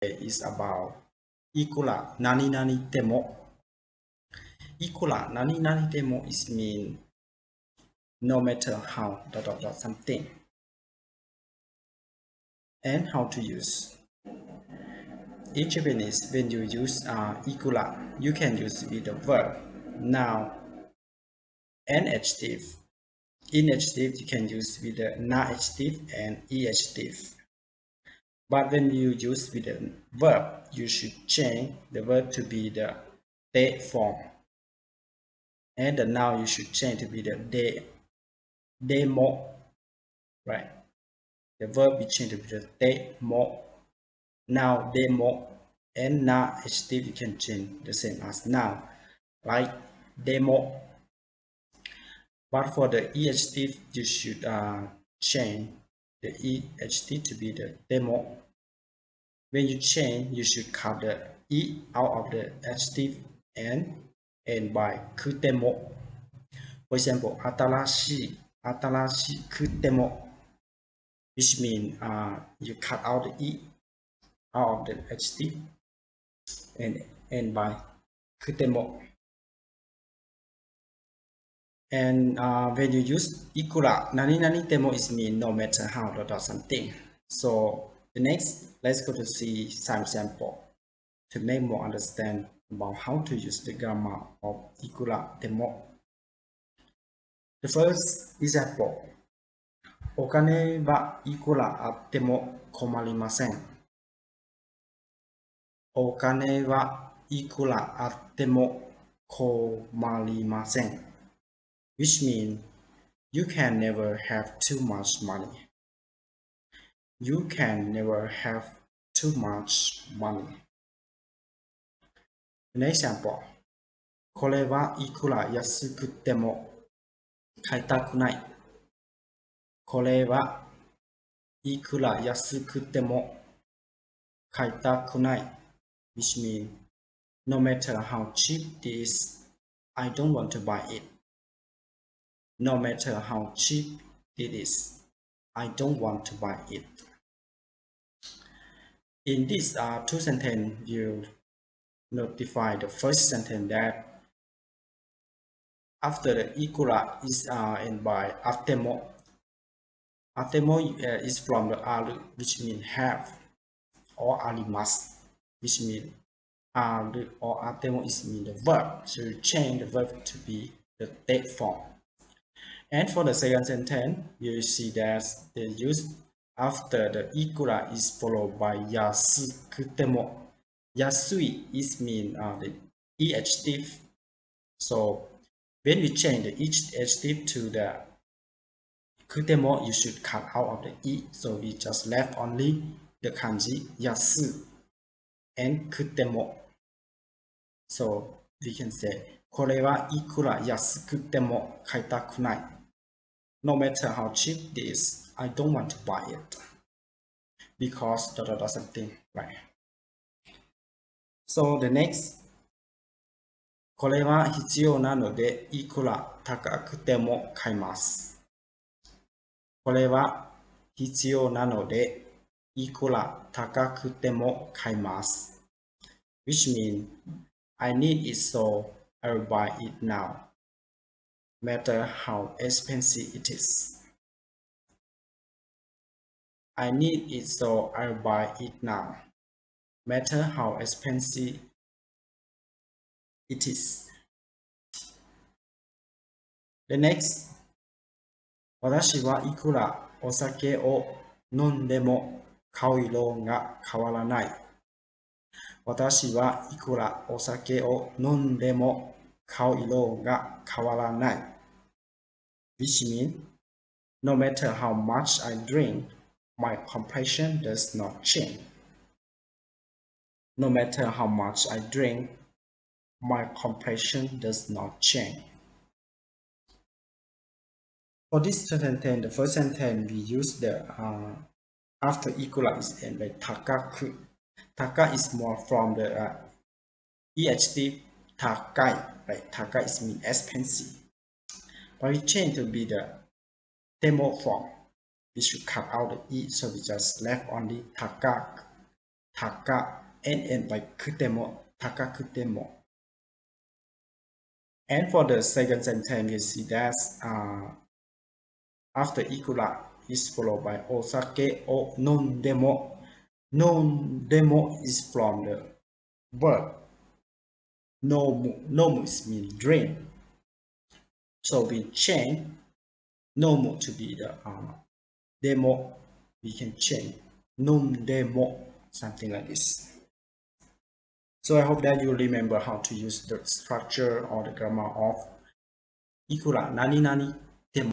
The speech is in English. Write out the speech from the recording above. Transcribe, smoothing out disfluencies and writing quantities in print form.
is about Ikura nani nani temo. Ikura nani nani temo is mean no matter how something. And how to use. In Japanese, when you use Ikura, you can use with the verb, noun, and adjective. In adjective, you can use with the na adjective and e adjective. But when you use with the verb, you should change the verb to be the te form. And the noun you should change to be the demo. Right? The verb you change to be the Temo. Now demo and na adjective you can change the same as now, like demo. But for the e adjective, you should change the e adjective to be the demo. When you change, you should cut the e out of the adjective and end by kutemo. For example, atarashi kutemo, which means you cut out the e out of the adjective and end by kutemo. And when you use Ikura, nani nani temo is mean no matter how something. So the next, let's go to see some sample to make more understand about how to use the grammar of Ikura temo. The first example, お金はいくらあっても困りません。お金はいくらあっても困りません。Which means you can never have too much money. You can never have too much money. An example. これはいくら安くても買いたくない。これはいくら安くても買いたくない。Which means no matter how cheap it is, I don't want to buy it. No matter how cheap it is, I don't want to buy it. In these two sentences, you notify the first sentence that after the ikura is end by atemo. Atemo is from the aru, which means have, or arimasu, which means aru or atemo is mean the verb. So you change the verb to be the te form. And for the second sentence, you see that the use after the ikura is followed by yasukutemo. Yasui is mean the e adjective. So when we change the each adjective to the kutemo, you should cut out of the e. So we just left only the kanji yasu and kutemo. So we can say これはいくら安くても買いたくない。No matter how cheap it is, I don't want to buy it because something, right? So the next, これは必要なのでいくら高くても買います。これは必要なのでいくら高くても買います。Which means I need it so I'll buy it now, matter how expensive it is. I need it so I'll buy it now, matter how expensive it is. The next, 私はいくらお酒を飲んでも顔色が変わらない。私はいくらお酒を飲んでも顔色が変わらない。Which means, no matter how much I drink, my complexion does not change. No matter how much I drink, my complexion does not change. For this sentence, the first sentence we use the after ikura is end by takaku. Taka is more from the e adjective takai, right? Taka is mean expensive. But we change to be the Temo form. We should cut out the e, so we just left only taka. taka and end by kutemo, taka kutemo. And for the second sentence, you see that after ikura is followed by osake or nondemo. Nondemo is from the verb nomu. Nomu means drink. So we change nomu to be the demo. We can change nondemo, something like this. So I hope that you remember how to use the structure or the grammar of ikura nani nani